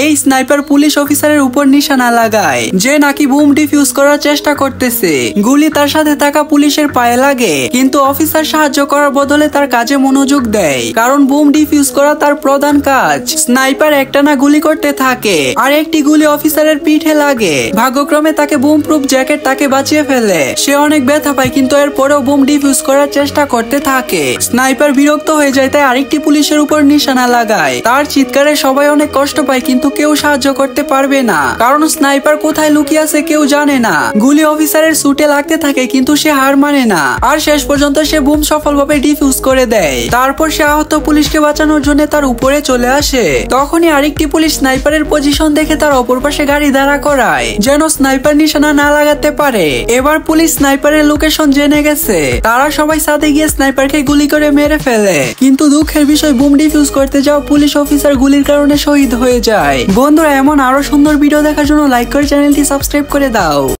এই sniper police অফিসারের উপর নিশানা লাগায়, যে নাকি বুম ডিফিউজ করার চেষ্টা করতেছে। গুলি তার সাথে থাকা পুলিশের পায়ে লাগে, কিন্তু অফিসার সাহায্য করার বদলে তার কাজে মনোযোগ দেয়, কারণ বুম ডিফিউজ করা তার প্রধান কাজ। স্নাইপার একটানা গুলি করতে থাকে, আর একটি গুলি অফিসারের পিঠে লাগে। ভাগ্যক্রমে তাকে বুম প্রুফ জ্যাকেট তাকে বাঁচিয়ে ফেলে। সে অনেক ব্যথা পায়, কিন্তু এরপরেও বুম ডিফিউজ করার চেষ্টা করতে থাকে। স্নাইপার বিরক্ত হয়ে যায়, তাই আরেকটি পুলিশের উপর নিশানা লাগায়। তার চিৎকারে সবাই অনেক কষ্ট পায়, কিন্তু কেউ সাহায্য করতে পারবে না, কারণ স্নাইপার কোথায় লুকিয়ে আছে কেউ জানে না। গুলি অফিসারের সুটে লাগতে থাকে, কিন্তু সে হার মানে না, আর শেষ পর্যন্ত সে বুম সফলভাবে ডিফিউজ করে দেয়। তারপর সে আহত পুলিশকে বাঁচানোর জন্য তার উপরে চলে আসে। তখনই আরেকটি পুলিশ স্নাইপারের পজিশন দেখে তার অপর পাশে গাড়ি দাঁড়া করায়, যেন স্নাইপার নিশানা না লাগাতে পারে। এবার পুলিশ স্নাইপারের লোকেশন জেনে গেছে। তারা সবাই সাথে গিয়ে স্নাইপারকে গুলি করে মেরে ফেলে, কিন্তু দুঃখের বিষয় বুম ডিফিউজ করতে যাওয়া পুলিশ অফিসার গুলির কারণে শহীদ হয়ে যায়। বন্ধুরা, এমন আরো সুন্দর ভিডিও দেখার জন্য লাইক করে চ্যানেলটি সাবস্ক্রাইব করে দাও।